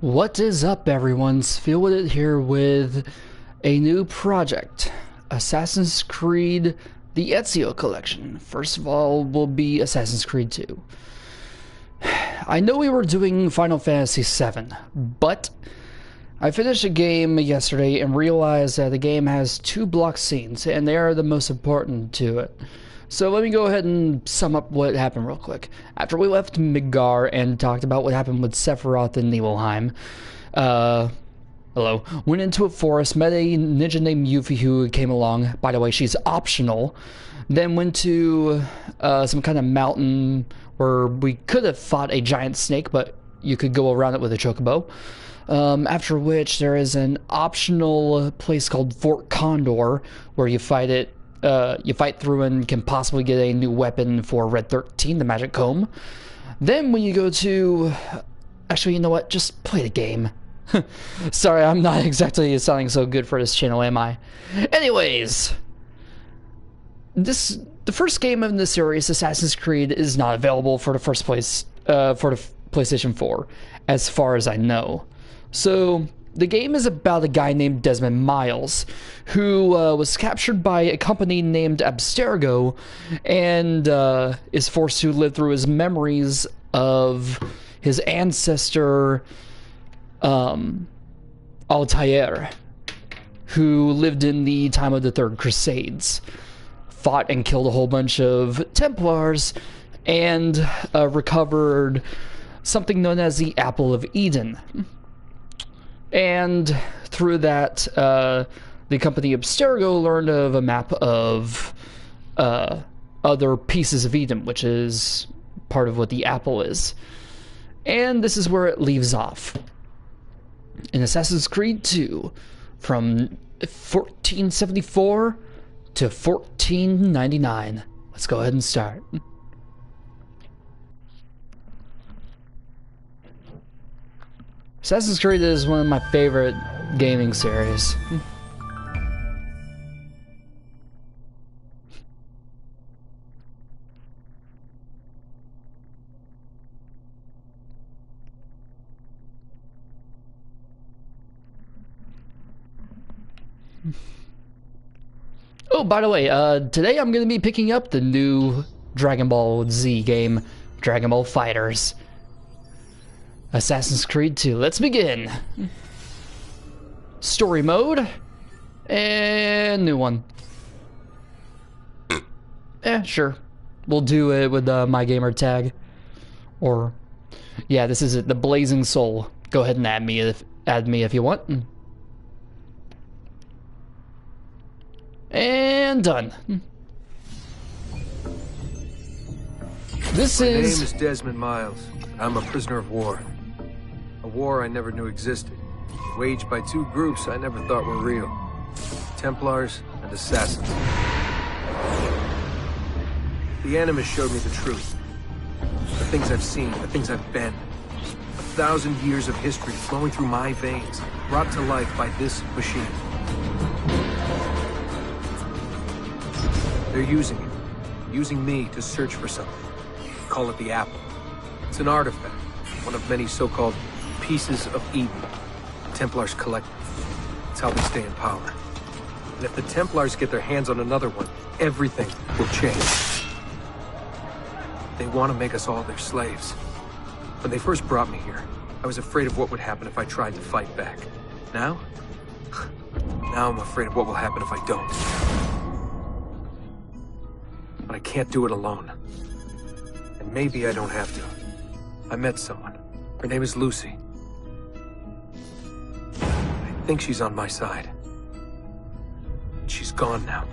What is up, everyone? Feel with it here with a new project, Assassin's Creed the Ezio Collection. First of all will be Assassin's Creed 2. I know we were doing Final Fantasy VII, but I finished a game yesterday and realized that the game has two block scenes, and they are the most important to it. So let me go ahead and sum up what happened real quick. After we left Midgar and talked about what happened with Sephiroth and Nibelheim, went into a forest, met a ninja named Yuffie who came along. By the way, she's optional. Then went to some kind of mountain where we could have fought a giant snake, but you could go around it with a chocobo. After which, there is an optional place called Fort Condor where you fight it. You fight through and can possibly get a new weapon for Red 13, the magic comb. Then when you go to... Actually, you know what? Just play the game. Sorry, I'm not exactly sounding so good for this channel, am I? Anyways, the first game in the series, Assassin's Creed, is not available for the first place for the PlayStation 4, as far as I know. So the game is about a guy named Desmond Miles, who was captured by a company named Abstergo, and is forced to live through his memories of his ancestor, Altair, who lived in the time of the Third Crusades, fought and killed a whole bunch of Templars, and recovered something known as the Apple of Eden. And through that, the company Abstergo learned of a map of other pieces of Eden, which is part of what the apple is. And this is where it leaves off. In Assassin's Creed 2, from 1474 to 1499. Let's go ahead and start. Assassin's Creed is one of my favorite gaming series. Oh, by the way, today I'm going to be picking up the new Dragon Ball Z game, Dragon Ball FighterZ. Assassin's Creed 2. Let's begin. Story mode. And new one. Sure. We'll do it with my gamer tag. Or, yeah, this is it. The Blazing Soul. Go ahead and add me if you want. And done. My name is Desmond Miles. I'm a prisoner of war. A war I never knew existed, waged by two groups I never thought were real. Templars and Assassins. The Animus showed me the truth. The things I've seen, the things I've been. 1,000 years of history flowing through my veins, brought to life by this machine. They're using me to search for something. Call it the Apple. It's an artifact, one of many so-called pieces of Eden. The Templars collect them. It's how they stay in power. And if the Templars get their hands on another one, everything will change. They want to make us all their slaves. When they first brought me here, I was afraid of what would happen if I tried to fight back. Now? Now I'm afraid of what will happen if I don't. But I can't do it alone. And maybe I don't have to. I met someone. Her name is Lucy. I think she's on my side. She's gone now.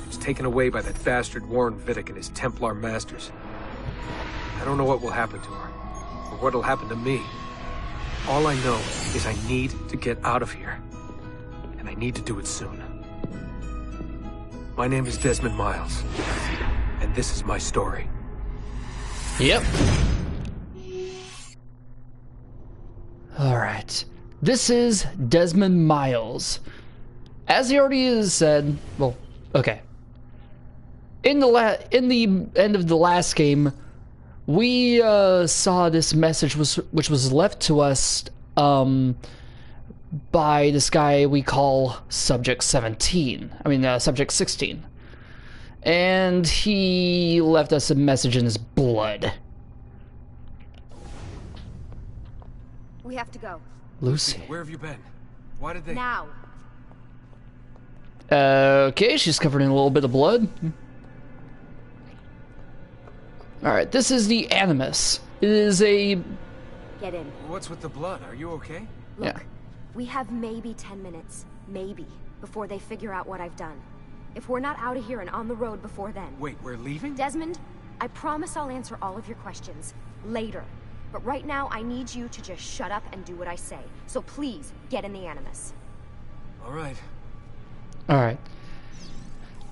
She's taken away by that bastard Warren Vidic and his Templar masters. I don't know what will happen to her, or what'll happen to me. All I know is I need to get out of here. And I need to do it soon. My name is Desmond Miles. And this is my story. Yep. Alright. This is Desmond Miles. As he already has said, well, okay. In the end of the last game, we saw this message which was left to us by this guy we call Subject 17. Subject 16. And he left us a message in his blood. We have to go. Lucy. Where have you been? Why did they... Now. Okay, she's covered in a little bit of blood. Alright, this is the Animus. It is a... Get in. What's with the blood? Are you okay? Look, Yeah. we have maybe 10 minutes, maybe, before they figure out what I've done. If we're not out of here and on the road before then... Wait, we're leaving? Desmond, I promise I'll answer all of your questions later. But right now, I need you to just shut up and do what I say. So please, get in the Animus. All right. Alright.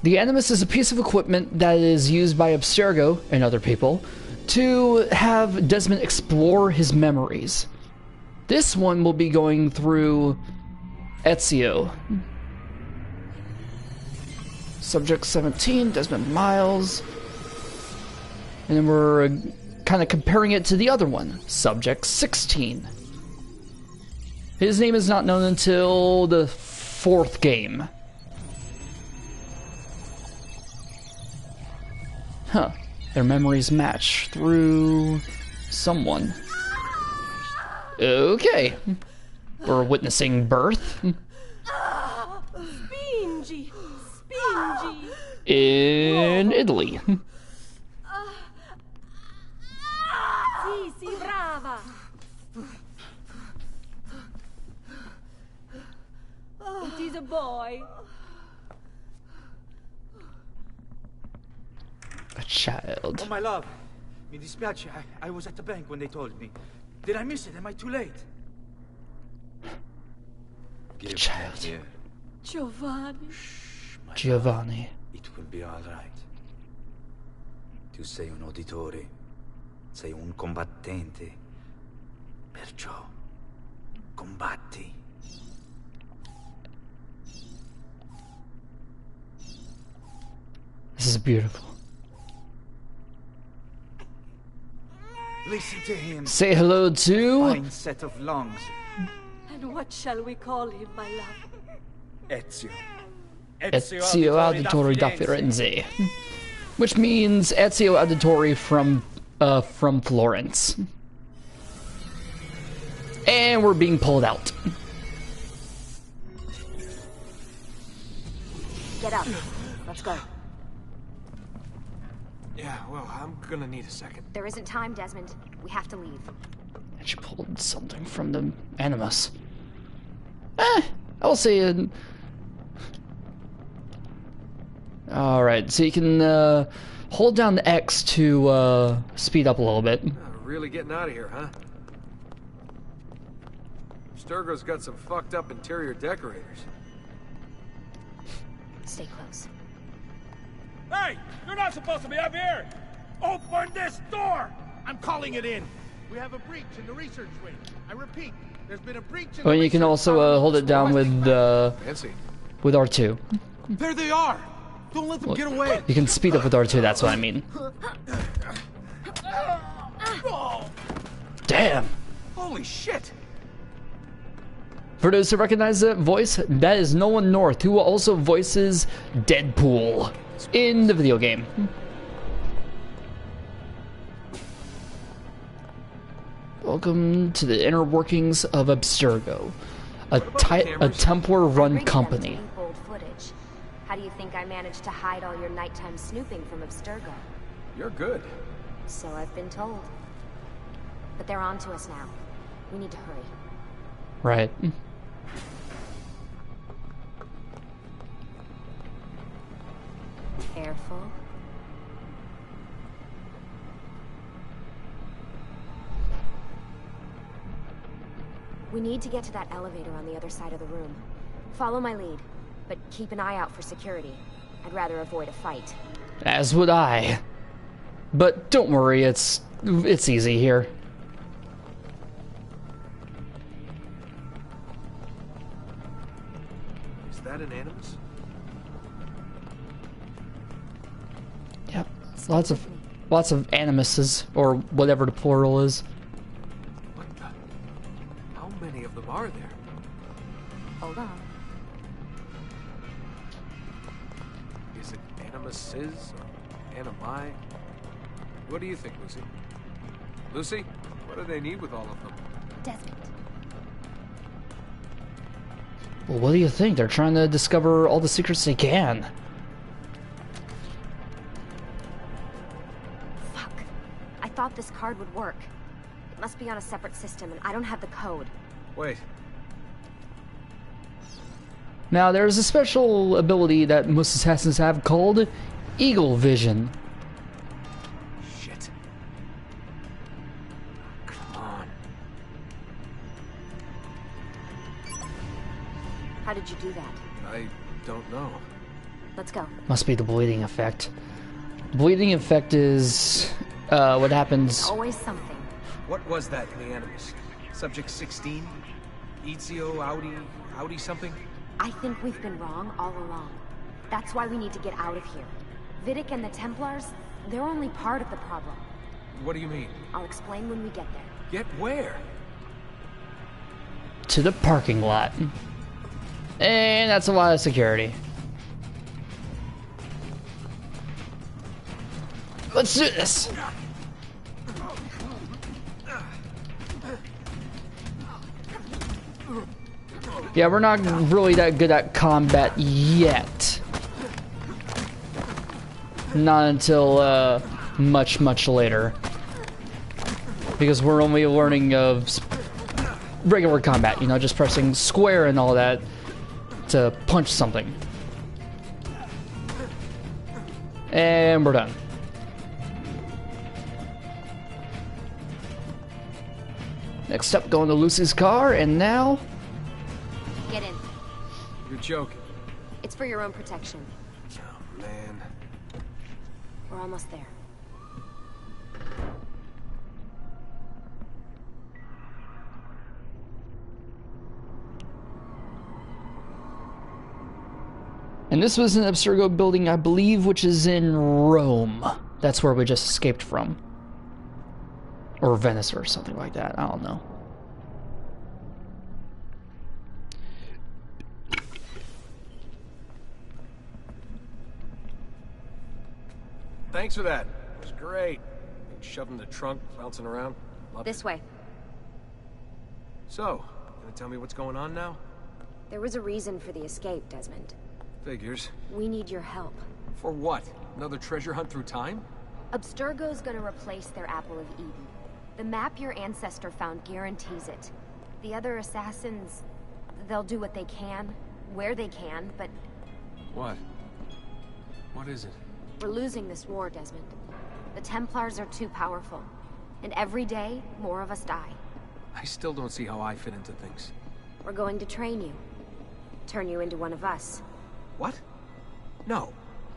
The Animus is a piece of equipment that is used by Abstergo and other people to have Desmond explore his memories. This one will be going through Ezio. Subject 17, Desmond Miles. And then we're kind of comparing it to the other one, Subject 16. His name is not known until the 4th game. Huh. Their memories match through someone. Okay. We're witnessing birth. Spingi! Spingi! In Italy. Sì, sì, brava! It is a boy. A child. Oh, my love. Mi dispiace. I was at the bank when they told me. Did I miss it? Am I too late? A child. Here. Giovanni. My Giovanni. love. It will be all right. Tu sei un auditore. Sei un combattente. Perciò, combatti. This is beautiful. Listen to him. Say hello to Fine set of lungs. And what shall we call him, my love? Ezio. Ezio Auditore da Firenze. Which means Ezio Auditore from Florence. And we're being pulled out. Get up. Let's go. Yeah, well, I'm gonna need a second. There isn't time, Desmond. We have to leave. And she pulled something from the Animus. I'll say it. Alright, so you can hold down the X to speed up a little bit. Really getting out of here, huh? Sturgo's got some fucked up interior decorators. Stay close. Hey! You're not supposed to be up here! Open this door! I'm calling it in! We have a breach in the research wing. I repeat, there's been a breach in Oh, and the you can research also tower. hold it down with Fancy. R2. There they are! Don't let them get away! You can speed up with R2, that's what I mean. Damn! Holy shit! For those who recognize that voice, that is Nolan North, who also voices Deadpool in the video game. Welcome to the inner workings of Abstergo, a Templar-run Rigged them to company. leak old footage. How do you think I managed to hide all your nighttime snooping from Abstergo? You're good. So I've been told. But they're on to us now. We need to hurry. Right. Careful. We need to get to that elevator on the other side of the room. Follow my lead, but keep an eye out for security. I'd rather avoid a fight. As would I. But don't worry, it's easy here. Is that an Animus? Yep. Lots of animuses, or whatever the plural is. What the? How How many of them are there? Hold on. Is it animuses or animi? What do you think, Lucy? Lucy, what do they need with all of them? Desmond. Well, what do you think? They're trying to discover all the secrets they can. Fuck. I thought this card would work. It must be on a separate system, and I don't have the code. Wait. Now, there's a special ability that most assassins have called Eagle Vision. Shit. Come on. How did you do that? I don't know. Let's go. Must be the bleeding effect. Bleeding effect is what happens. Always something. What was that in the Animus? Subject 16? Ezio Audi something? I think we've been wrong all along. That's why we need to get out of here. Vidic and the Templars, they're only part of the problem. What do you mean? I'll explain when we get there. Get where? To the parking lot. And that's a lot of security. Let's do this! Yeah, we're not really that good at combat yet. Not until much, much later. Because we're only learning of regular combat, you know, just pressing square and all that to punch something. And we're done. Next up, going to Lucy's car, and now... Get in. You're joking. It's for your own protection. Oh, man. We're almost there. And this was an Abstergo building, I believe, which is in Rome. That's where we just escaped from. Or Venice or something like that. I don't know. Thanks for that. It was great. Shoved in the trunk, bouncing around. Loved This it. way. So, gonna tell me what's going on now? There was a reason for the escape, Desmond. Figures. We need your help. For what? Another treasure hunt through time? Abstergo's gonna replace their Apple of Eden. The map your ancestor found guarantees it. The other assassins, they'll do what they can, where they can, but What? What is it? we're losing this war, Desmond. The Templars are too powerful. And every day, more of us die. I still don't see how I fit into things. We're going to train you. Turn you into one of us. What? No.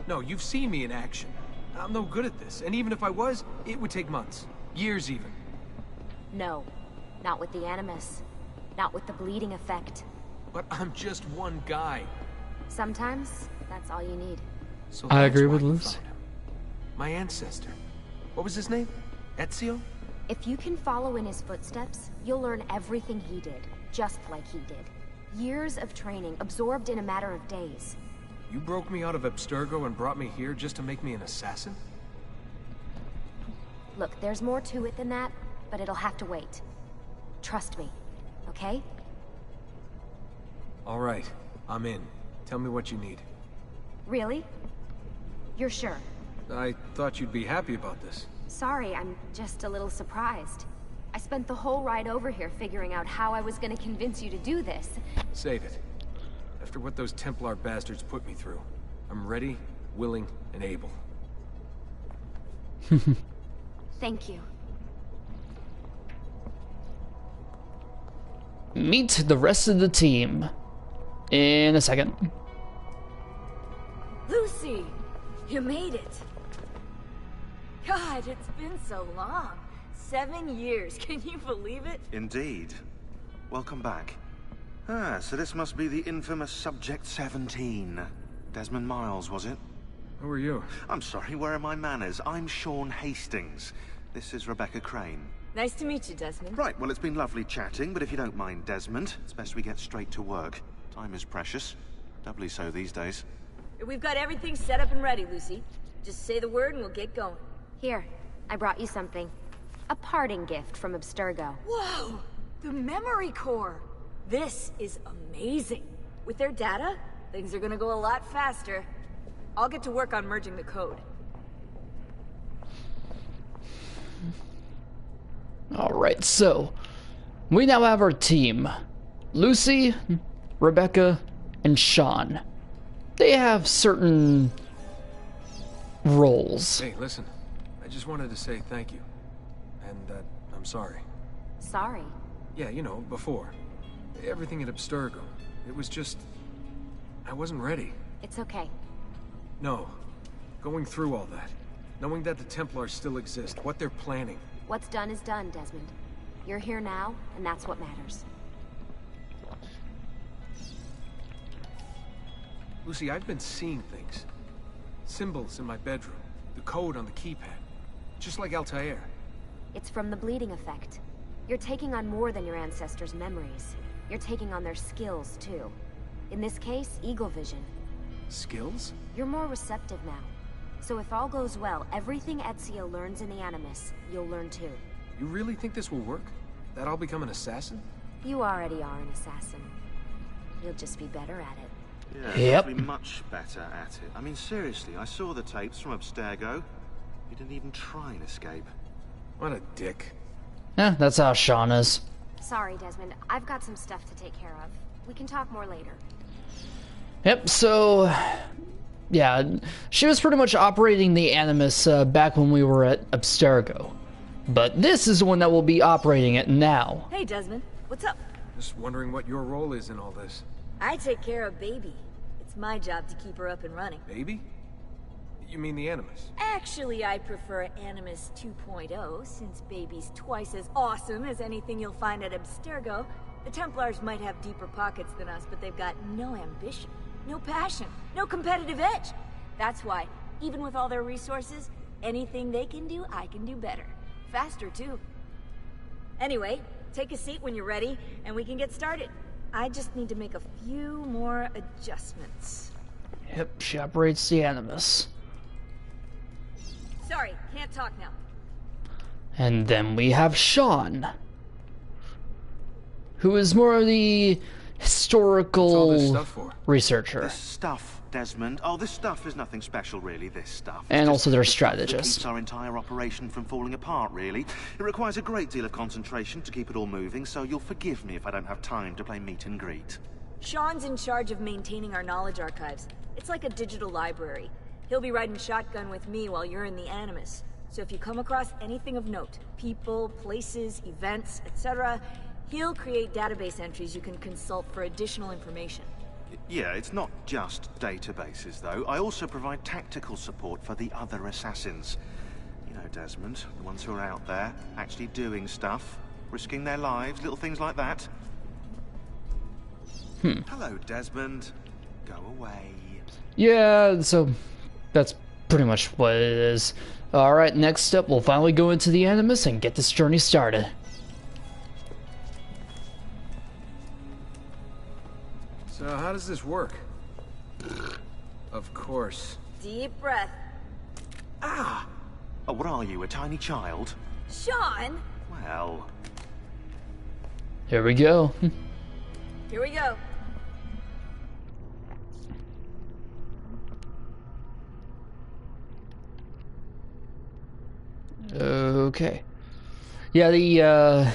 No, you've seen me in action. I'm no good at this, and even if I was, it would take months. Years even. No. Not with the Animus. Not with the bleeding effect. But I'm just one guy. Sometimes, that's all you need. So I that's agree why with you Luce. found him. My ancestor. What was his name? Ezio? If you can follow in his footsteps, you'll learn everything he did, just like he did. Years of training, absorbed in a matter of days. You broke me out of Abstergo and brought me here just to make me an assassin? Look, there's more to it than that, but it'll have to wait. Trust me, okay? All right, I'm in. Tell me what you need. Really? You're sure? I thought you'd be happy about this. Sorry, I'm just a little surprised. I spent the whole ride over here figuring out how I was gonna convince you to do this. Save it. After what those Templar bastards put me through, I'm ready, willing, and able. Thank you. Meet the rest of the team in a second. Lucy, you made it. God, it's been so long. 7 years, can you believe it? Indeed. Welcome back. Ah, so this must be the infamous Subject 17. Desmond Miles, was it? Who are you? I'm sorry, where are my manners? I'm Sean Hastings. This is Rebecca Crane. Nice to meet you, Desmond. Right, well, it's been lovely chatting, but if you don't mind, Desmond, it's best we get straight to work. Time is precious. Doubly so these days. We've got everything set up and ready, Lucy. Just say the word and we'll get going. Here, I brought you something. A parting gift from Abstergo. Whoa! The memory core! This is amazing. With their data, things are gonna go a lot faster. I'll get to work on merging the code. Alright, so we now have our team. Lucy, Rebecca, and Sean. They have certain roles. Hey, listen. I just wanted to say thank you. And that I'm sorry. Sorry. Yeah, you know, before. Everything at Abstergo. It was just... I wasn't ready. It's okay. No. Going through all that. Knowing that the Templars still exist, what they're planning. What's done is done, Desmond. You're here now, and that's what matters. Lucy, I've been seeing things. Symbols in my bedroom. The code on the keypad. Just like Altair. It's from the bleeding effect. You're taking on more than your ancestors' memories. You're taking on their skills, too. In this case, eagle vision. Skills? You're more receptive now. So if all goes well, everything Ezio learns in the Animus, you'll learn too. You really think this will work? That I'll become an assassin? You already are an assassin. You'll just be better at it. Yeah, Yep. probably much better at it. I mean, seriously, I saw the tapes from Abstergo. You didn't even try and escape. What a dick. Yeah, that's how Sean is. Sorry, Desmond. I've got some stuff to take care of. We can talk more later. Yep, so... yeah, she was pretty much operating the Animus back when we were at Abstergo. But this is the one that will be operating it now. Hey, Desmond. What's up? Just wondering what your role is in all this. I take care of Baby. It's my job to keep her up and running. Baby? You mean the Animus? Actually, I prefer Animus 2.0, since Baby's twice as awesome as anything you'll find at Abstergo. The Templars might have deeper pockets than us, but they've got no ambition, no passion, no competitive edge. That's why, even with all their resources, anything they can do, I can do better. Faster, too. Anyway, take a seat when you're ready, and we can get started. I just need to make a few more adjustments. Yep, she operates the Animus. Sorry, can't talk now. And then we have Sean, who is more of the What's all historical this stuff for? researcher. This stuff, Desmond. Oh, this stuff is nothing special, really, this stuff. It's And just also their the stuff that strategist. keeps our entire operation from falling apart, really. It requires a great deal of concentration to keep it all moving, so you'll forgive me if I don't have time to play meet and greet. Sean's in charge of maintaining our knowledge archives. It's like a digital library. He'll be riding shotgun with me while you're in the Animus. So if you come across anything of note, people, places, events, etc., he'll create database entries you can consult for additional information. Yeah, it's not just databases, though. I also provide tactical support for the other assassins. You know, Desmond, the ones who are out there, actually doing stuff, risking their lives, little things like that. Hello, Desmond. Go away. Yeah, so that's pretty much what it is. Alright, next up, we'll finally go into the Animus and get this journey started. So how does this work? Of course. Deep breath. Oh, what are you, a tiny child? Sean! Well, Here we go. Here we go. Okay. Yeah, the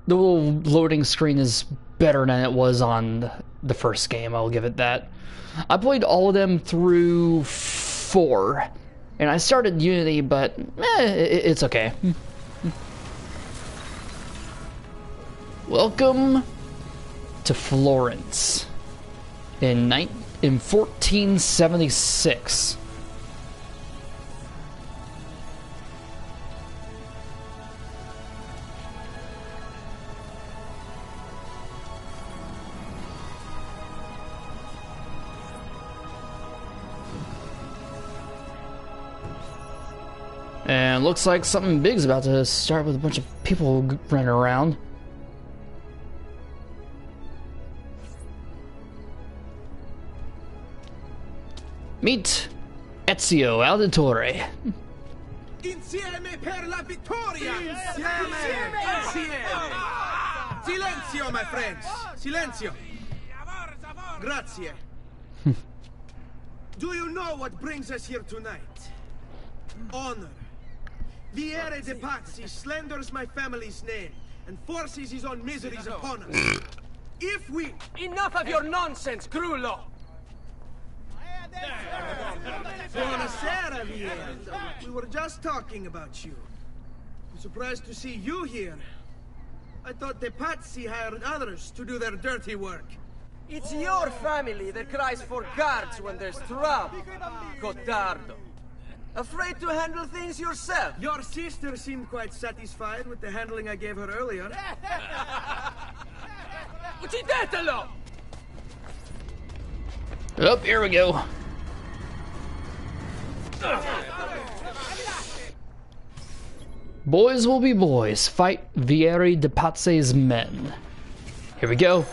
little loading screen is better than it was on the first game, I'll give it that. I played all of them through 4, and I started Unity, but it's okay. Welcome to Florence in 1476. And looks like something big's about to start with a bunch of people running around. Meet Ezio Auditore. Insieme per la vittoria! Insieme! Silenzio, my friends! Silenzio! Grazie. Do you know what brings us here tonight? Honor. Viere de Pazzi slanders my family's name and forces his own miseries upon us. If we... Enough of your nonsense, Crullo! Buonasera, Viere. We were just talking about you. I'm surprised to see you here. I thought the Pazzi hired others to do their dirty work. It's your family that cries for guards when there's trouble, Cotardo. Afraid to handle things yourself? Your sister seemed quite satisfied with the handling I gave her earlier. Uccidetelo! Oh, here we go. Boys will be boys. Fight Vieri de Pazzi's men. Here we go.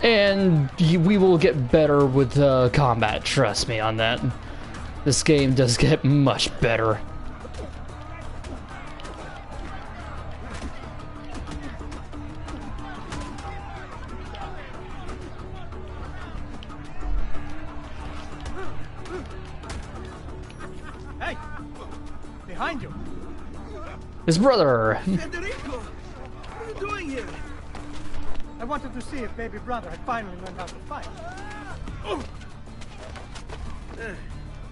And we will get better with combat, trust me on that. This game does get much better. Hey! Behind you! His brother! Federico! What are you doing here? I wanted to see if baby brother had finally learned how to fight.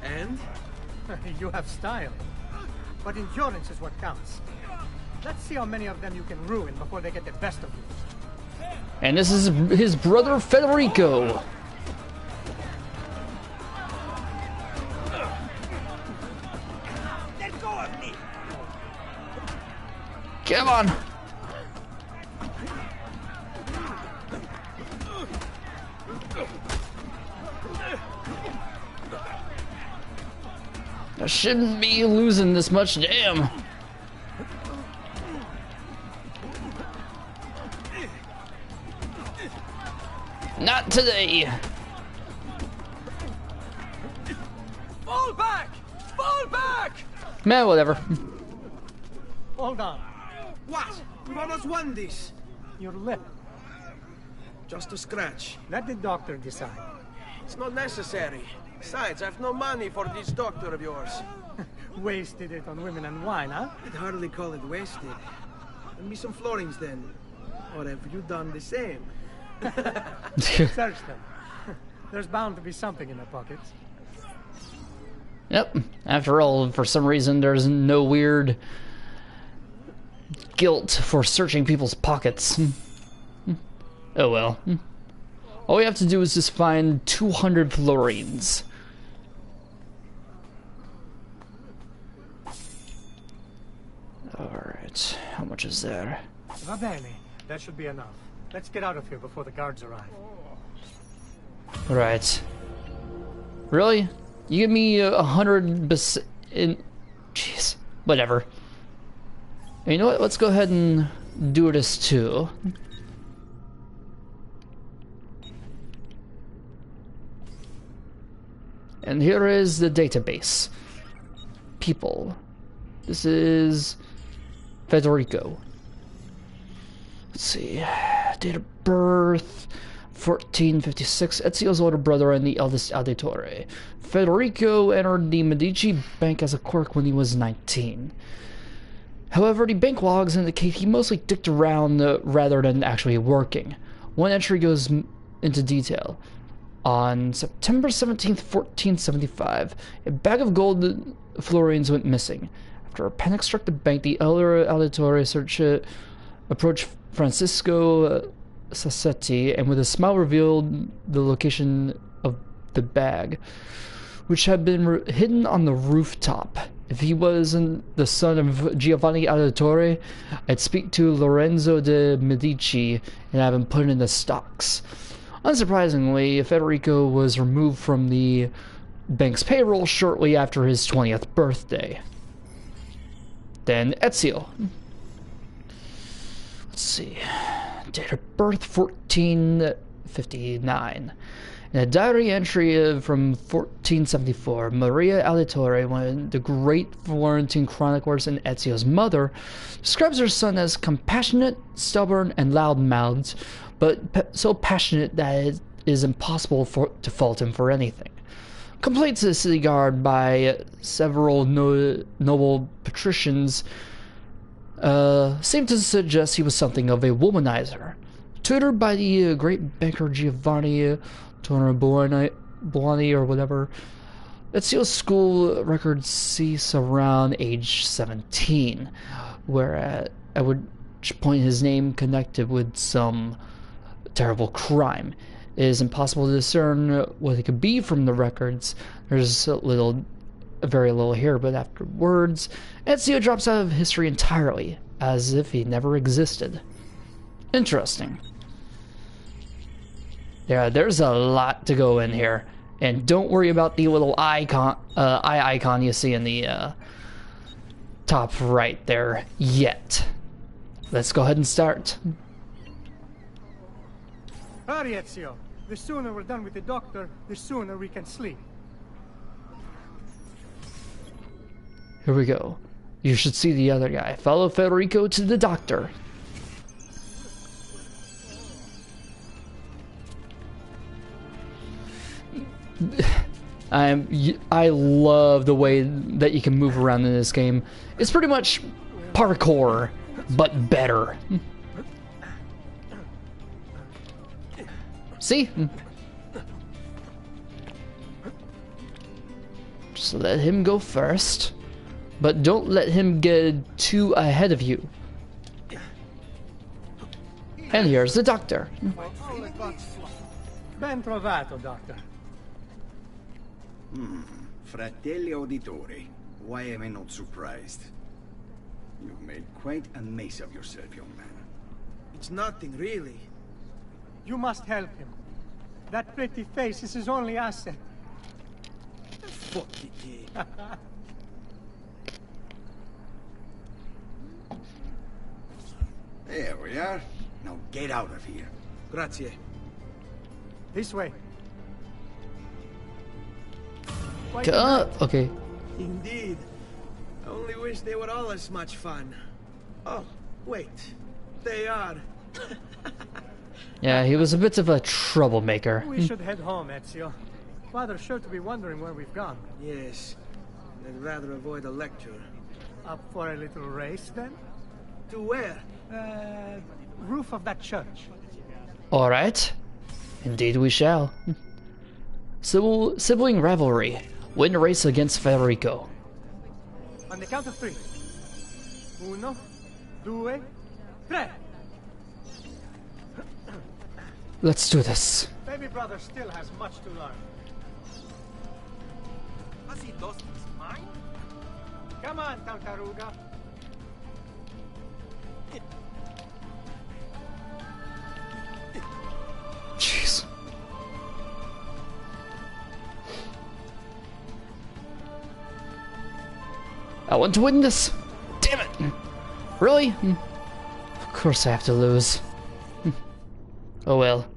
And? You have style. But endurance is what counts. Let's see how many of them you can ruin before they get the best of you. And this is his brother Federico. Let go of me! Come on. I shouldn't be losing this much, damn. Not today. Fall back! Fall back! Man, whatever. Hold on. What? We've almost won this. Your lip. Just a scratch. Let the doctor decide. It's not necessary. Besides, I've no money for this doctor of yours. Wasted it on women and wine, huh? I'd hardly call it wasted. Lend me some florins then. Or have you done the same? Search them. There's bound to be something in their pockets. Yep. After all, for some reason, there's no weird guilt for searching people's pockets. Oh well. All we have to do is just find 200 florins. Alright, how much is there? Va bene. That should be enough. Let's get out of here before the guards arrive. Right. Really? You give me 100 in... Jeez. Whatever. And you know what? Let's go ahead and do this too. And here is the database. People. This is Federico. Let's see. Date of birth 1456. Ezio's older brother and the eldest Auditore. Federico entered the Medici bank as a clerk when he was 19. However, the bank logs indicate he mostly dicked around rather than actually working. One entry goes into detail. On September 17th, 1475, a bag of gold florins went missing. After a panic struck the bank, the elder Auditore approached Francisco Sassetti and with a smile revealed the location of the bag, which had been hidden on the rooftop. If he wasn't the son of Giovanni Auditore, I'd speak to Lorenzo de' Medici and have him put in the stocks. Unsurprisingly, Federico was removed from the bank's payroll shortly after his 20th birthday. Then Ezio. Let's see. Date of birth 1459. In a diary entry from 1474, Maria Auditore, one of the great Florentine chroniclers and Ezio's mother, describes her son as compassionate, stubborn, and loud-mouthed, but so passionate that it is impossible to fault him for anything. Complaints to the city guard by several noble patricians seem to suggest he was something of a womanizer. Tutored by the great banker Giovanni Tornabuoni or whatever, Ezio's school records cease around age 17, where at which point his name connected with some terrible crime. It is impossible to discern what it could be from the records. There's very little here, but afterwards, Ezio drops out of history entirely, as if he never existed. Interesting. Yeah, there's a lot to go in here, and don't worry about the little eye icon you see in the top right there yet. Let's go ahead and start. Hurry, Ezio. The sooner we're done with the doctor, the sooner we can sleep. Here we go. You should see the other guy. Follow Federico to the doctor. I love the way that you can move around in this game. It's pretty much parkour, but better. See? Just let him go first, but don't let him get too ahead of you. And here's the doctor. Ben trovato, doctor. Fratelli Auditore, why am I not surprised? You've made quite a mess of yourself, young man. It's nothing, really. You must help him. That pretty face is his only asset. Fuck it. There we are. Now get out of here. Grazie. This way. Okay. Indeed. I only wish they were all as much fun. Oh, wait. They are. Yeah, he was a bit of a troublemaker. We should head home, Ezio. Father's sure to be wondering where we've gone. Yes. I'd rather avoid a lecture. Up for a little race, then? To where? Roof of that church. Alright. Indeed we shall. Sibling rivalry. Win a race against Federico. On the count of 3. 1, 2, 3. Let's do this. Baby brother still has much to learn. Has he lost his mind? Come on, Tartaruga. Jeez. I want to win this. Damn it. Really? Of course I have to lose. Oh well.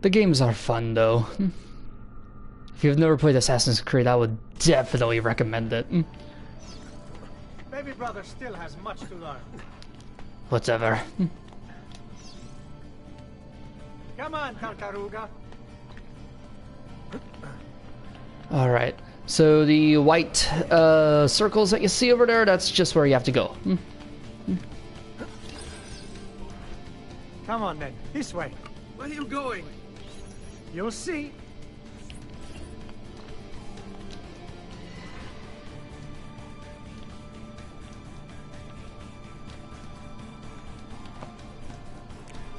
The games are fun though. If you've never played Assassin's Creed, I would definitely recommend it. Baby brother still has much to learn. Whatever. Come on, Tartaruga. Alright. So the white circles that you see over there, that's just where you have to go. Come on then, this way. Where are you going? You'll see.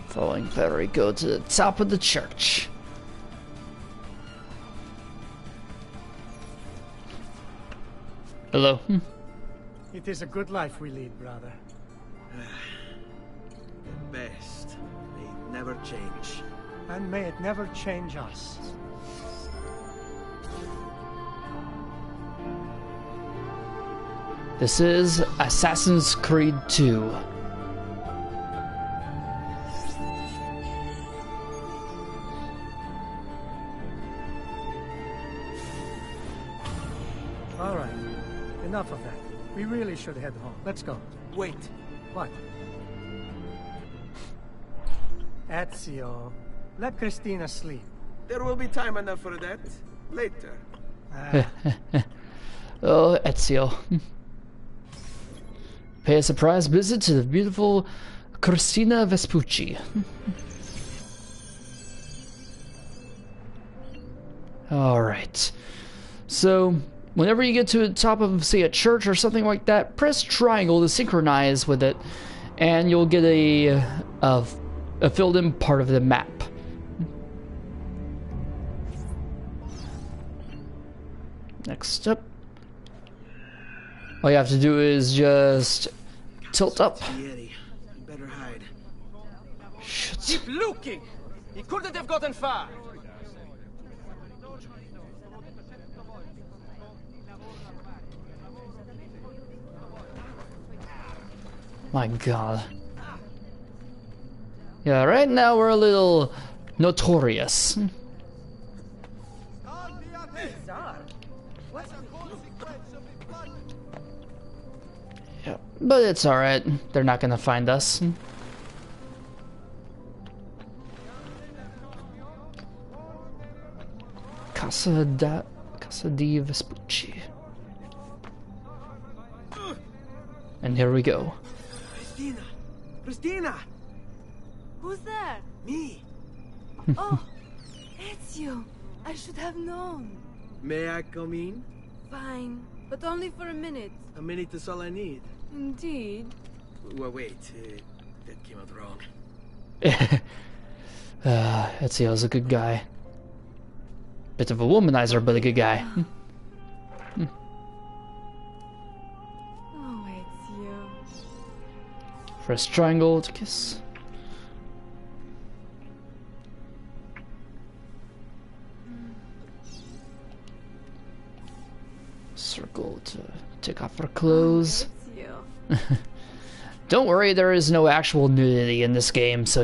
Following Federico to the top of the church. Hello. It is a good life we lead, brother. The best may never change. And may it never change us. This is Assassin's Creed 2. All right. Enough of that. We really should head home. Let's go. Wait. What? Ezio, let Christina sleep. There will be time enough for that later. Oh, Ezio. Pay a surprise visit to the beautiful Christina Vespucci. Alright. So, whenever you get to the top of, say, a church or something like that, press triangle to synchronize with it, and you'll get a filled-in part of the map. Next up. All you have to do is just tilt up. Better hide. Shit. Keep looking! He couldn't have gotten far! My god. Yeah, right now we're a little notorious. Yeah, but it's alright. They're not gonna find us. Casa di Vespucci. And here we go. Christina! Christina! Who's there? Me! Oh, Ezio! I should have known. May I come in? Fine, but only for a minute. A minute is all I need. Indeed. Well, wait. That came out wrong. Ezio's a good guy. Bit of a womanizer, but a good guy. Oh, Ezio. Press triangle to kiss. Circle to take off her clothes. Ezio. Don't worry, there is no actual nudity in this game, so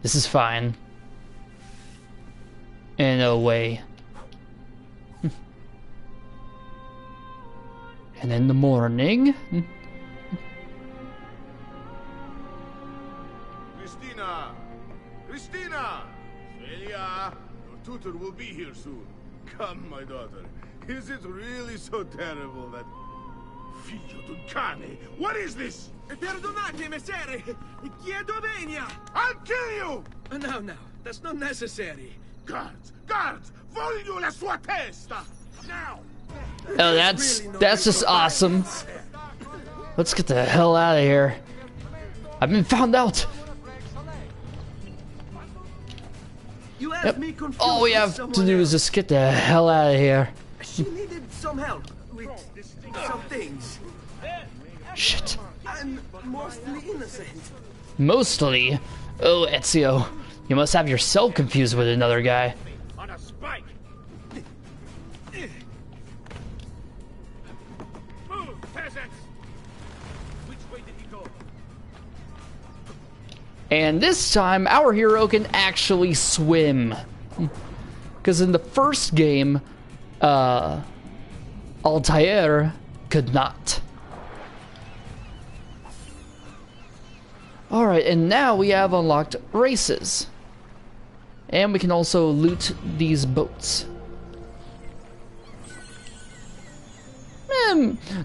this is fine. In a way. And in the morning... Christina! Christina! Celia! Your tutor will be here soon. Come, my daughter. Is it really so terrible that... Figlio d'un cane! What is this? Perdonate, messere! Chiedo venia! I'll kill you! No, that's not necessary. Guards! Guards! Voglio la sua testa! Now! Oh, that's just awesome. Let's get the hell out of here. I've been found out. Yep. All we have to do is just get the hell out of here. She needed some help with some things. Shit. I'm mostly innocent. Mostly? Oh, Ezio. You must have yourself confused with another guy. On a spike! Move, peasants! Which way did he go? And this time, our hero can actually swim. Because in the first game, Altair could not. Alright, and now we have unlocked races. And we can also loot these boats.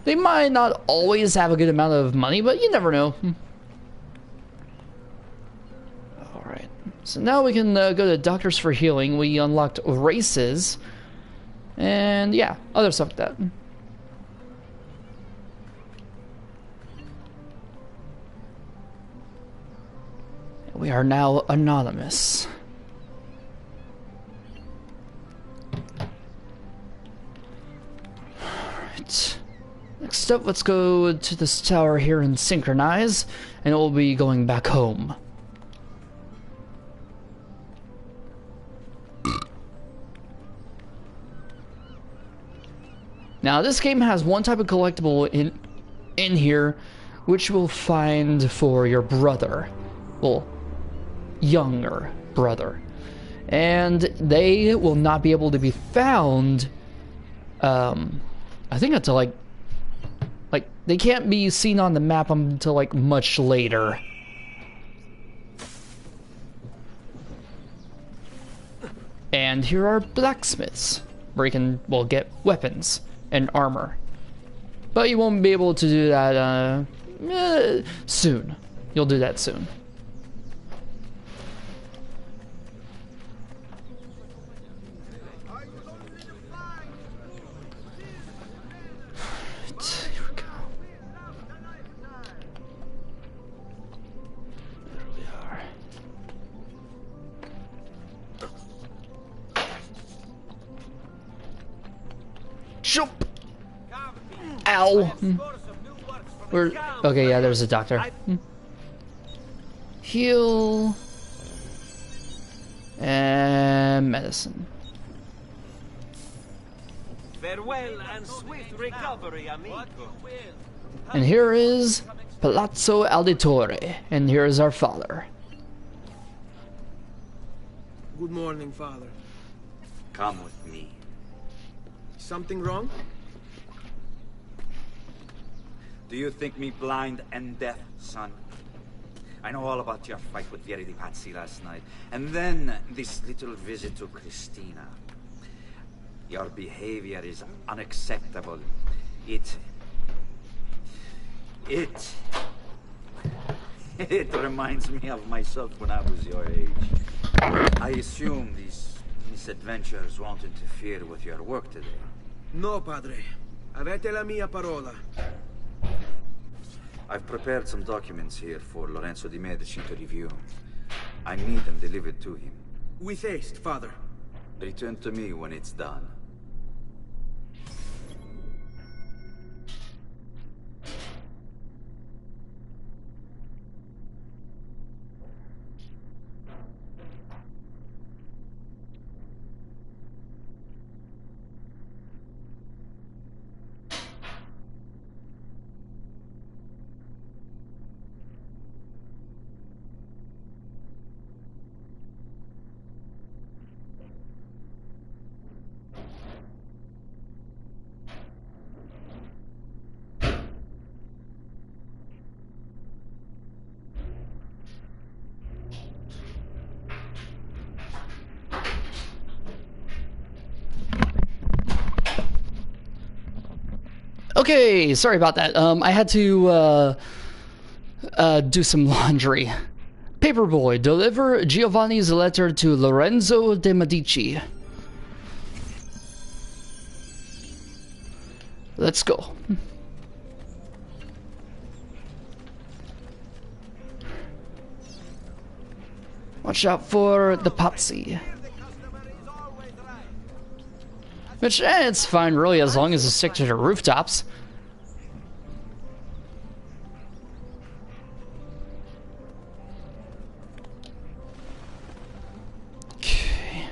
They might not always have a good amount of money, but you never know. Alright, so now we can go to Doctors for Healing. We unlocked races. And yeah, other stuff like that. We are now anonymous. Alright. Next up, let's go to this tower here and synchronize, and we'll be going back home. Now, this game has one type of collectible in here, which you'll find for your brother. Well, younger brother. And they will not be able to be found, I think until like, they can't be seen on the map until like much later. And here are blacksmiths, where you can, well, get weapons and armor. But you won't be able to do that soon. You'll do that soon. Here we go. There we are. Jump! Ow! Where? Okay, yeah, there's a doctor. Heal. And medicine. Farewell and swift recovery, amigo. And here is Palazzo Auditore. And here is our father. Good morning, Father. Come with me. Something wrong? Do you think me blind and deaf, son? I know all about your fight with Vieri di Pazzi last night. And then this little visit to Christina. Your behavior is unacceptable. It reminds me of myself when I was your age. I assume these misadventures won't interfere with your work today. No, Padre. Avete la mia parola. I've prepared some documents here for Lorenzo di Medici to review. I need them delivered to him. With haste, Father. Return to me when it's done. Okay, sorry about that. I had to do some laundry. Paperboy, deliver Giovanni's letter to Lorenzo de Medici. Let's go. Watch out for the Pazzi. Which, it's fine really as long as you stick to the rooftops. Okay.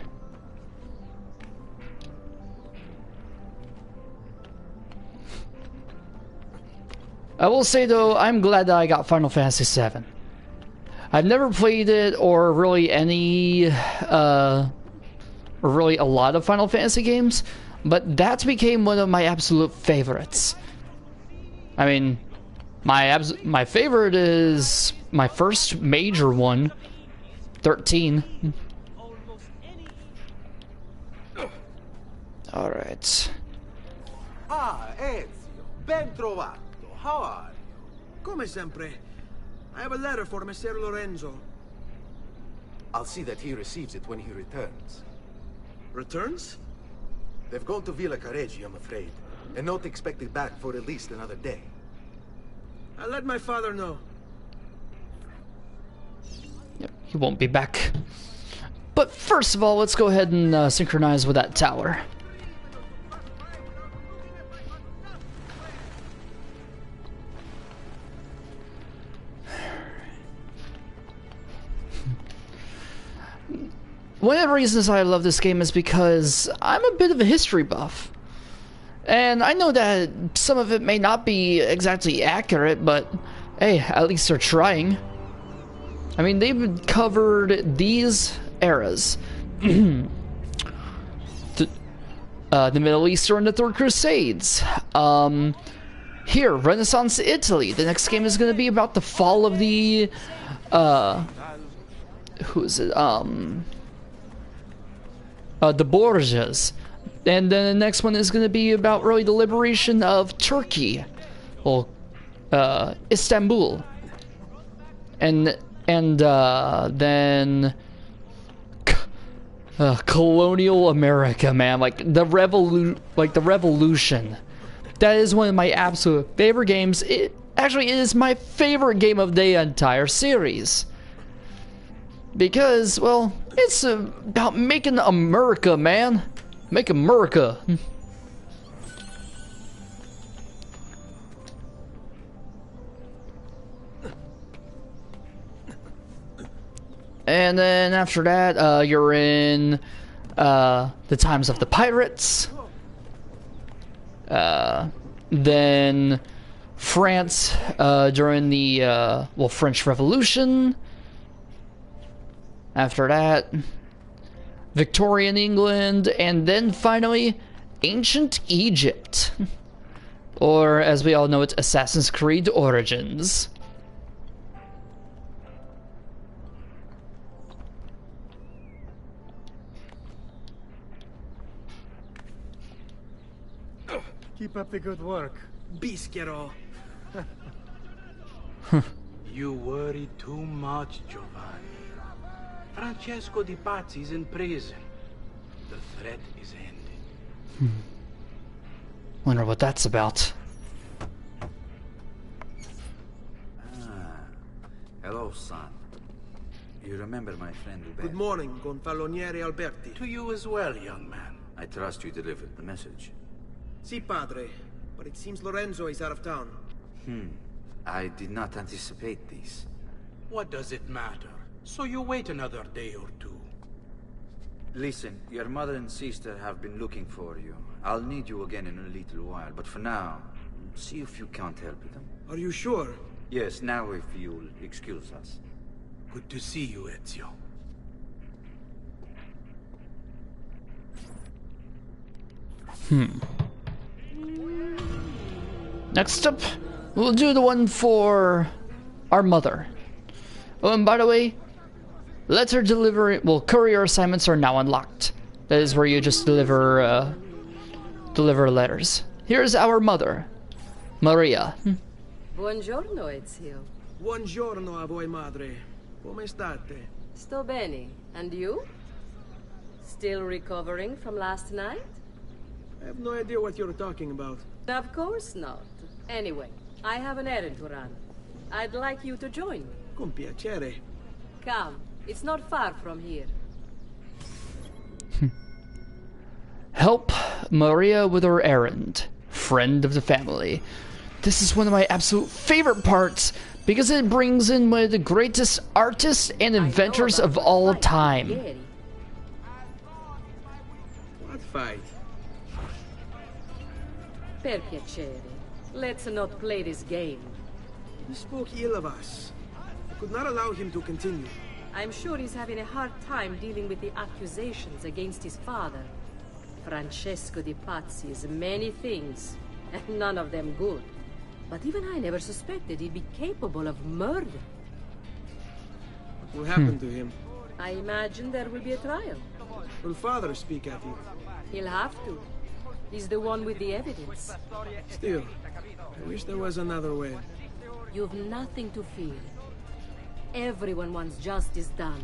I will say though, I'm glad that I got Final Fantasy VII. I've never played it or really any or really a lot of Final Fantasy games, but that became one of my absolute favorites. I mean, my favorite is my first major one, 13. All right. Ah, Ezio, ben trovato. How are you? Come sempre. I have a letter for Messer Lorenzo. I'll see that he receives it when he returns. Returns? They've gone to Villa Careggi, I'm afraid, and not expected back for at least another day. I'll let my father know. Yep, he won't be back. But first of all, let's go ahead and synchronize with that tower. one of the reasons I love this game is because I'm a bit of a history buff. And I know that some of it may not be exactly accurate, but hey, at least they're trying. I mean, they've covered these eras. The Middle East during the Third Crusades. Here, Renaissance Italy. The next game is going to be about the fall of the... who is it? The Borgias. And then the next one is going to be about really the liberation of Turkey. Well, Istanbul. And then colonial America, man. Like the revolution. That is one of my absolute favorite games. It is my favorite game of the entire series. Because, well, it's about making America, man. Make America. And then after that, you're in the times of the pirates. Then France during the French Revolution. After that, Victorian England, and then finally, Ancient Egypt. Or, as we all know, it's Assassin's Creed Origins. Keep up the good work. Bischero. You worry too much, Giovanni. Francesco Di Pazzi's in prison. The threat is ended. Wonder what that's about. Hello, son. You remember my friend Ubetti? Good morning, Gonfaloniere Alberti. To you as well, young man. I trust you delivered the message. Si, padre. But it seems Lorenzo is out of town. I did not anticipate this. What does it matter? So you wait another day or two. Listen, your mother and sister have been looking for you. I'll need you again in a little while, but for now, see if you can't help them. Are you sure? Yes, now if you'll excuse us. Good to see you, Ezio. Next up, we'll do the one for our mother. Oh, and by the way, letter delivery, courier assignments are now unlocked. That is where you just deliver letters. Here's our mother, Maria. Buongiorno, Ezio. Buongiorno a voi, madre. Come state? Sto bene. And you? Still recovering from last night? I have no idea what you're talking about. Of course not. Anyway, I have an errand to run. I'd like you to join me. Con piacere. Come, it's not far from here. Help Maria with her errand. Friend of the family. This is one of my absolute favorite parts because it brings in one of the greatest artists and inventors of all time. What fight? Per piacere. Let's not play this game. He spoke ill of us. I could not allow him to continue. I'm sure he's having a hard time dealing with the accusations against his father. Francesco Di Pazzi is many things, and none of them good. But even I never suspected he'd be capable of murder. What will happen to him? I imagine there will be a trial. Will father speak at it? He'll have to. He's the one with the evidence. Still, I wish there was another way. You've nothing to fear. Everyone wants justice done.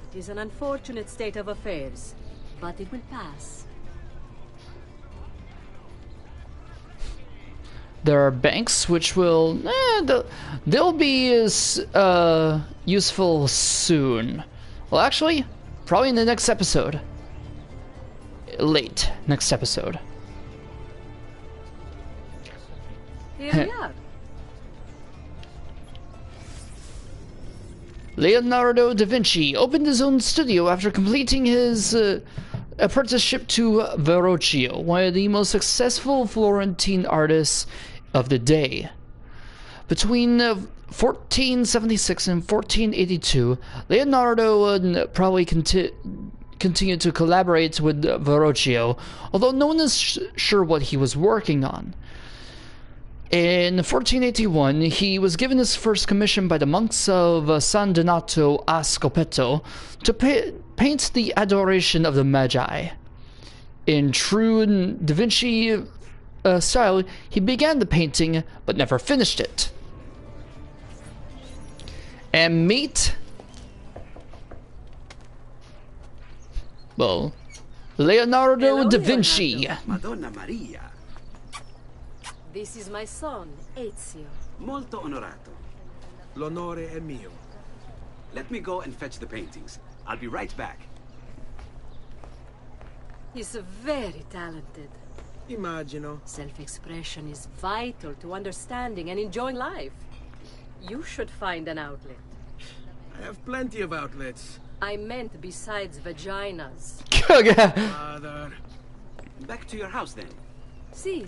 It is an unfortunate state of affairs, but it will pass. There are banks which will... they'll be useful soon. Well, actually, probably in the next episode. Late next episode. Here we are. Leonardo da Vinci opened his own studio after completing his apprenticeship to Verrocchio, one of the most successful Florentine artists of the day. Between 1476 and 1482, Leonardo probably continued to collaborate with Verrocchio, although no one is sure what he was working on. In 1481, he was given his first commission by the monks of San Donato a Scopeto to paint the Adoration of the Magi. In true Da Vinci style, he began the painting but never finished it. And meet, well, Leonardo da Vinci. Leonardo. Madonna Maria. This is my son, Ezio. Molto onorato. L'onore è mio. Let me go and fetch the paintings. I'll be right back. He's very talented. Immagino. Self-expression is vital to understanding and enjoying life. You should find an outlet. I have plenty of outlets. I meant besides vaginas. Father. Back to your house then. Si.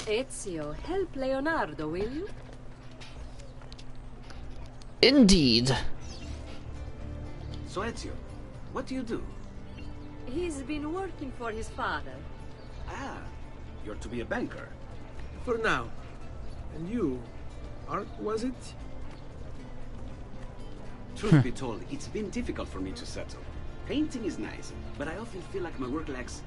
Ezio, help Leonardo, will you? Indeed. So Ezio, what do you do? He's been working for his father. Ah, you're to be a banker. For now. And you? Art, was it? Truth be told, it's been difficult for me to settle. Painting is nice, but I often feel like my work lacks,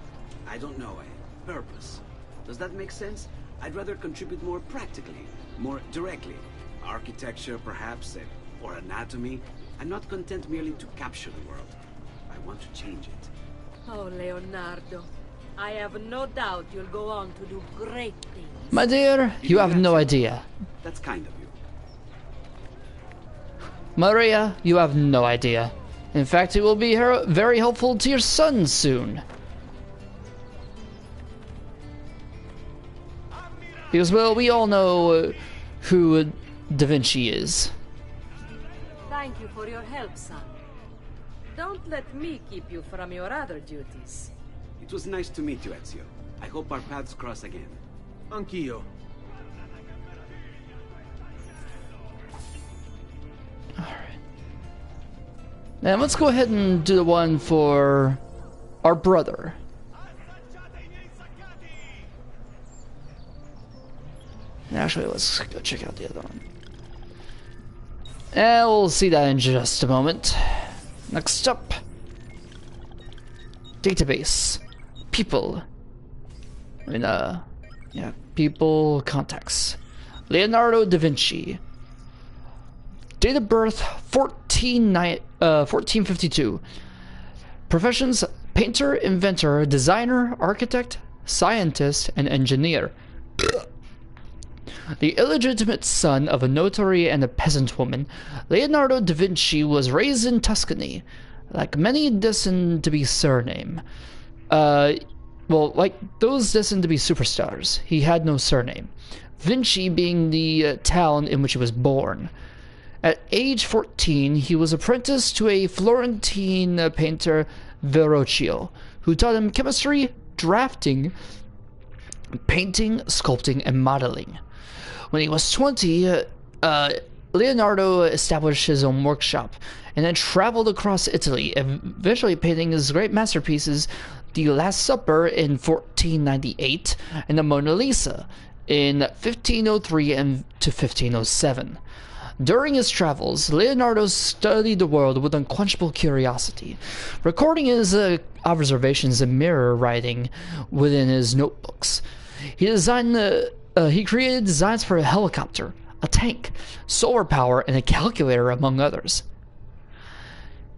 I don't know, a purpose. Does that make sense? I'd rather contribute more practically, more directly. Architecture, perhaps, or anatomy. I'm not content merely to capture the world. I want to change it. Oh, Leonardo. I have no doubt you'll go on to do great things. My dear, you have no idea. That's kind of you. Maria, you have no idea. In fact, it will be very helpful to your son soon. Because, well, we all know who Da Vinci is. Thank you for your help, son. Don't let me keep you from your other duties. It was nice to meet you, Ezio. I hope our paths cross again. Anch'io. Alright. Now let's go ahead and do the one for our brother. Actually, let's go check out the other one. And we'll see that in just a moment. Next up. Database. People. Yeah, people, contacts. Leonardo da Vinci. Date of birth, 1452. Professions, painter, inventor, designer, architect, scientist, and engineer. The illegitimate son of a notary and a peasant woman, Leonardo da Vinci was raised in Tuscany, like many destined to be surname. Well, like those destined to be superstars, he had no surname. Vinci being the town in which he was born. At age 14, he was apprenticed to a Florentine painter, Verrocchio, who taught him chemistry, drafting, painting, sculpting, and modeling. When he was 20, Leonardo established his own workshop and then traveled across Italy, eventually painting his great masterpieces, The Last Supper in 1498 and the Mona Lisa in 1503 and to 1507. During his travels, Leonardo studied the world with unquenchable curiosity, recording his observations and mirror writing within his notebooks. He created designs for a helicopter, a tank, solar power, and a calculator, among others.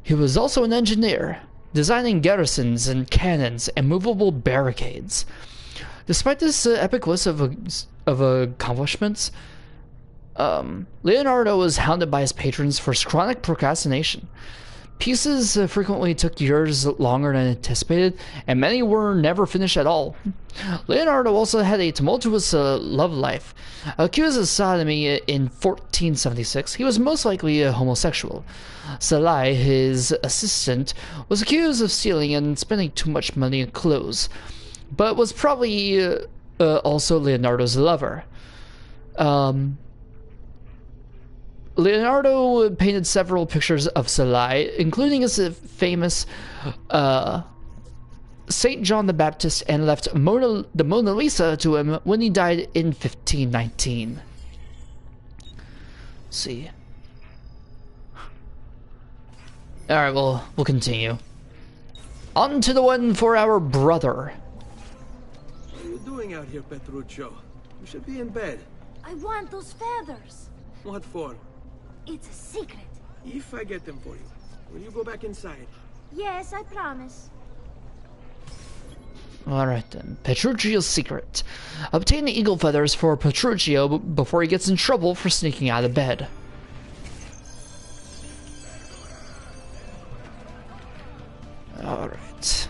He was also an engineer, designing garrisons and cannons and movable barricades. Despite this epic list of accomplishments, Leonardo was hounded by his patrons for his chronic procrastination. Pieces frequently took years longer than anticipated, and many were never finished at all. Leonardo also had a tumultuous love life. Accused of sodomy in 1476, he was most likely a homosexual. Salai, his assistant, was accused of stealing and spending too much money on clothes, but was probably also Leonardo's lover. Leonardo painted several pictures of Salai, including his famous Saint John the Baptist, and left the Mona Lisa to him when he died in 1519. Let's see. Alright, we'll continue. On to the one for our brother. What are you doing out here, Petruccio? You should be in bed. I want those feathers. What for? It's a secret. If I get them for you, will you go back inside? Yes, I promise. Alright then, Petruccio's secret. Obtain the eagle feathers for Petruccio before he gets in trouble for sneaking out of bed. Alright.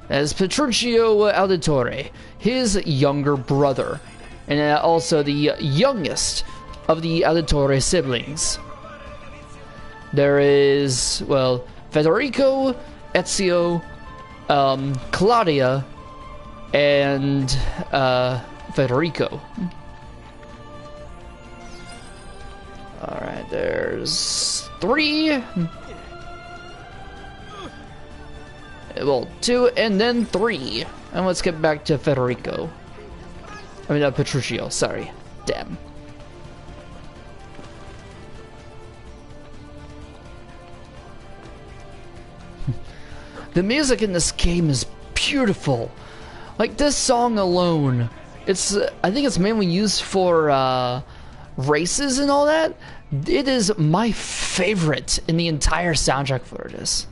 As Petruccio Auditore, his younger brother, and also the youngest of the Auditore siblings. There is, well, Federico, Ezio, Claudia, and Federico. Alright, there's 3. Well, 2 and then 3. And let's get back to Federico. I mean, Petruccio, sorry. Damn. The music in this game is beautiful. Like, this song alone, it's I think it's mainly used for races and all that. It is my favorite in the entire soundtrack for this.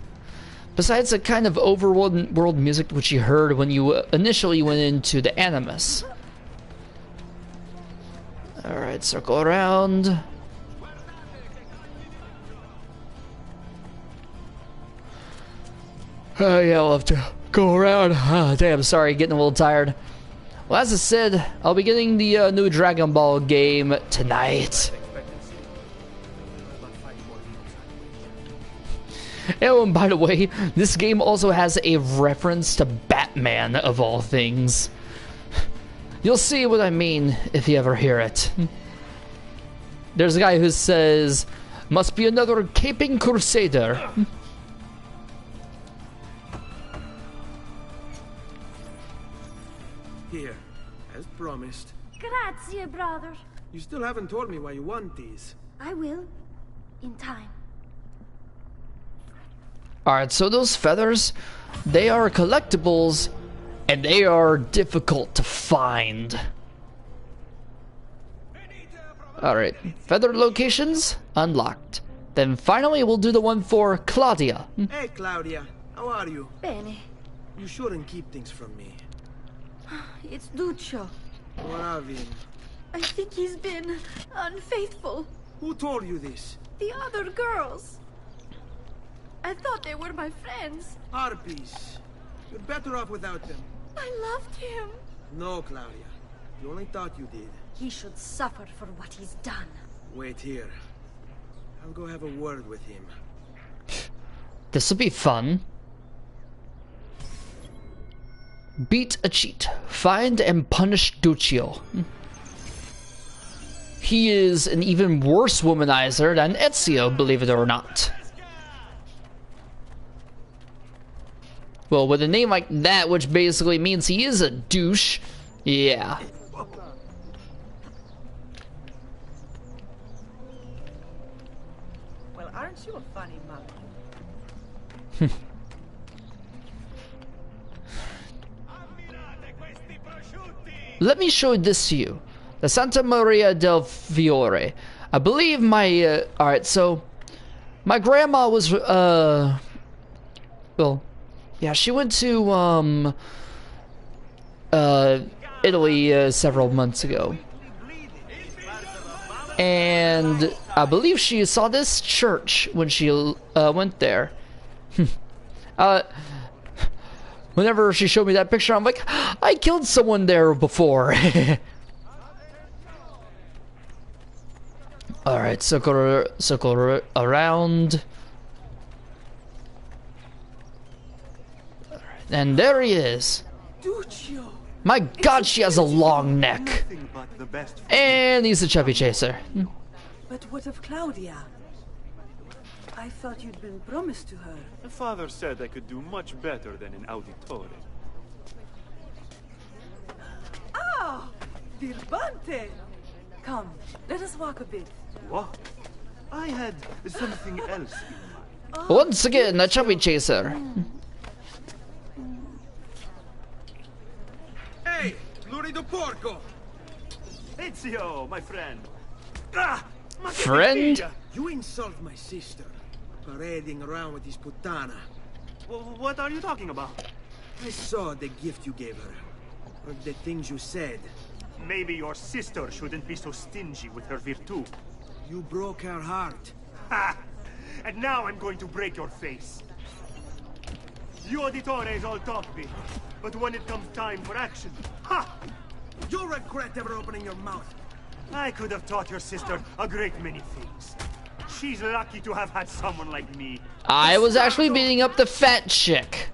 Besides the kind of overworld music which you heard when you initially went into the Animus. Alright, circle around. Yeah, I'll have to go around. Damn, sorry, getting a little tired. Well, as I said, I'll be getting the new Dragon Ball game tonight. Oh, and by the way, this game also has a reference to Batman, of all things. You'll see what I mean if you ever hear it. There's a guy who says, "Must be another caping crusader." Here, as promised. Grazie, brother. You still haven't told me why you want these. I will. In time. Alright, so those feathers, they are collectibles, and they are difficult to find. Alright, feather locations unlocked. Then finally we'll do the one for Claudia. Hey, Claudia. How are you? Bene. You shouldn't keep things from me. It's Duccio. What of him? I think he's been unfaithful. Who told you this? The other girls. I thought they were my friends. Harpies. You're better off without them. I loved him. No, Claudia. You only thought you did. He should suffer for what he's done. Wait here. I'll go have a word with him. This'll be fun. Beat a cheat. Find and punish Duccio. He is an even worse womanizer than Ezio, believe it or not. Well, with a name like that, which basically means he is a douche, yeah. Well, aren't you a funny mother? Let me show this to you. The Santa Maria del Fiore. I believe my, alright, so, my grandma was, well, yeah, she went to, Italy, several months ago. And I believe she saw this church when she went there. Whenever she showed me that picture, I'm like, I killed someone there before. Alright, circle around. And there he is. My god, she has a long neck. And he's a chubby chaser. But what of Claudia? I thought you'd been promised to her. My father said I could do much better than an Auditore. Ah! Birbante! Come, let us walk a bit. What? I had something else in mind. Once again, a chubby chaser. Hey, lurido porco! Ezio, my friend. Ah, friend? You insult my sister, parading around with this putana. What are you talking about? I saw the gift you gave her, or the things you said. Maybe your sister shouldn't be so stingy with her virtù. You broke her heart. Ha! And now I'm going to break your face. You Auditore is all talk big, but when it comes time for action, ha! You'll regret ever opening your mouth. I could have taught your sister a great many things. She's lucky to have had someone like me. I was actually beating up the fat chick.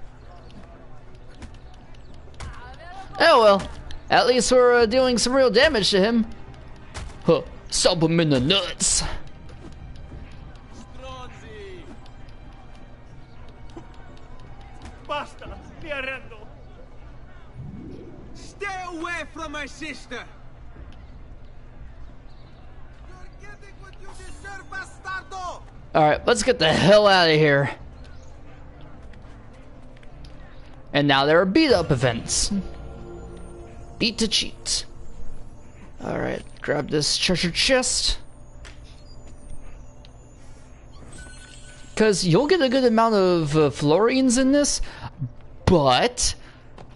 Oh well, at least we're doing some real damage to him. Huh, stomp him in the nuts. Basta, mi arrendo. Stay away from my sister. Alright, let's get the hell out of here. And now there are beat-up events. Beat to cheat. Alright, grab this treasure chest. Because you'll get a good amount of florines in this, but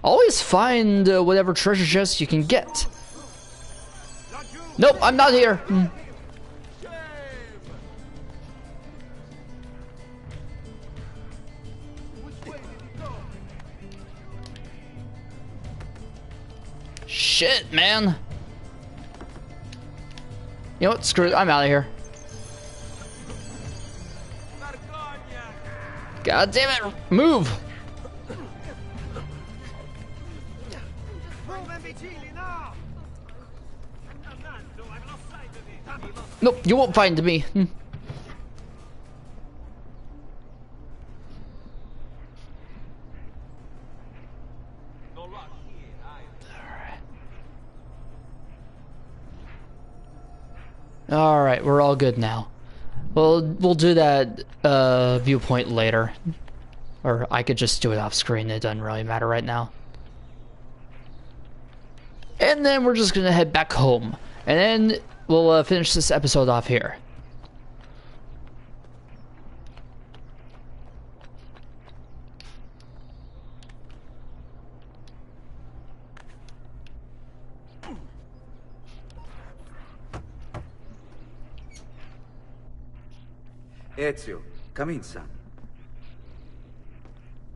always find whatever treasure chest you can get. Nope, I'm not here. Shit, man. You know what? Screw it. I'm out of here. God damn it. Move. Nope, you won't find me. Alright, we're all good now. Well, we'll do that viewpoint later. Or I could just do it off screen, it doesn't really matter right now. And then we're just gonna head back home. And then we'll finish this episode off here. Ezio, come in, son.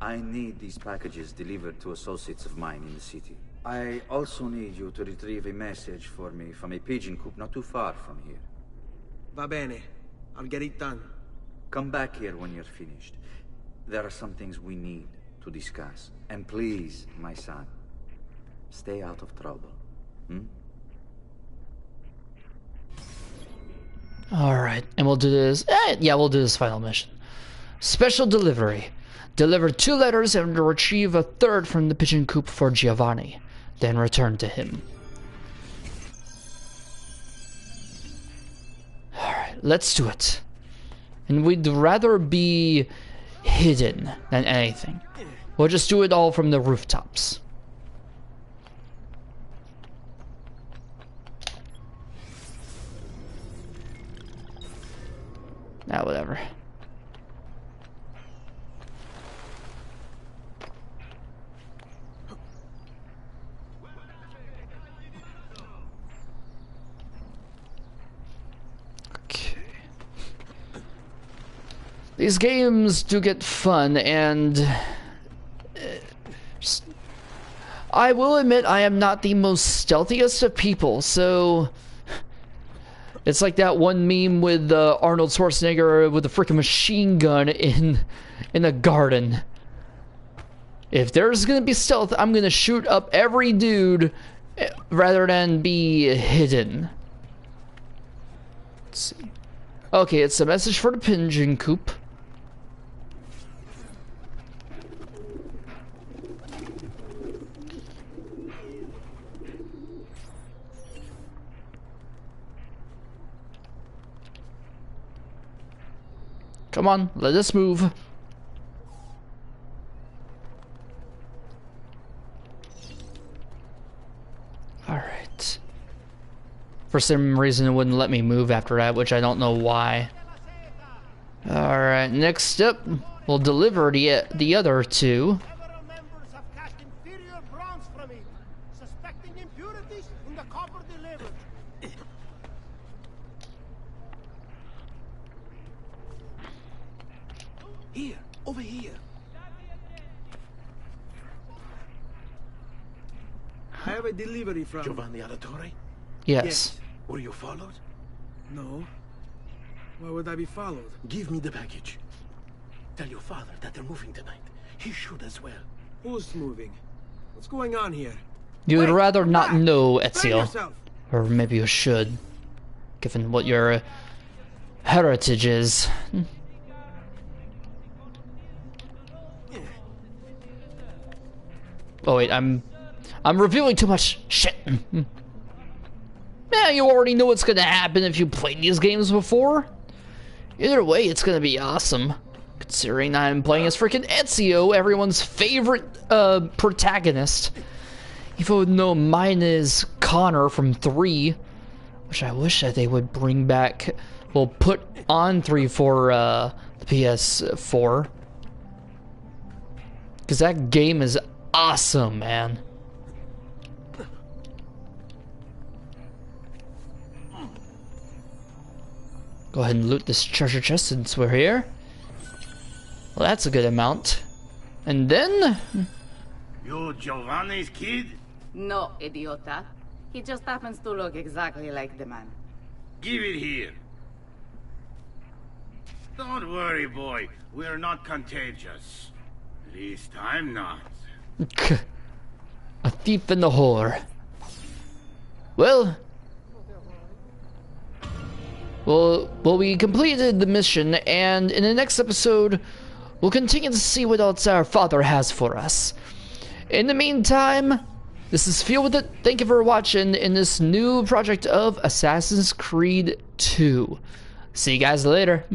I need these packages delivered to associates of mine in the city. I also need you to retrieve a message for me from a pigeon coop not too far from here. Va bene. I'll get it done. Come back here when you're finished. There are some things we need to discuss. And please, my son, stay out of trouble. Hmm? Alright, and we'll do this. Yeah, we'll do this final mission. Special delivery. Deliver 2 letters and retrieve a 3rd from the pigeon coop for Giovanni. Then return to him. Alright, let's do it. And we'd rather be hidden than anything. We'll just do it all from the rooftops. Ah, whatever. these games do get fun, and I will admit I am not the most stealthiest of people, so it's like that one meme with Arnold Schwarzenegger with a freaking machine gun in a garden. If there's gonna be stealth, I'm gonna shoot up every dude rather than be hidden. Let's see. Okay, it's a message for the pigeon coop. Come on, let us move. Alright. For some reason it wouldn't let me move after that, which I don't know why. Alright, next up, we'll deliver the other two. Here, over here. I have a delivery from Giovanni Auditore? Yes. Were you followed? No. Why would I be followed? Give me the package. Tell your father that they're moving tonight. He should as well. Who's moving? What's going on here? You would rather not know, Defend Ezio. yourself. Or maybe you should, given what your heritage is. Oh wait, I'm revealing too much shit. Yeah, you already know what's gonna happen if you played these games before. Either way, it's gonna be awesome. Considering I'm playing as freaking Ezio, everyone's favorite protagonist. Even though mine is Connor from 3, which I wish that they would bring back, well, put on 3 for the PS4. Because that game is awesome, man. Go ahead and loot this treasure chest since we're here. Well, that's a good amount. And then... You Giovanni's kid? No, idiota. He just happens to look exactly like the man. Give it here. Don't worry, boy. We're not contagious. At least I'm not. A thief and a whore. Well, we completed the mission, and in the next episode, we'll continue to see what else our father has for us. In the meantime, this is Feel With It. Thank you for watching in this new project of Assassin's Creed 2. See you guys later.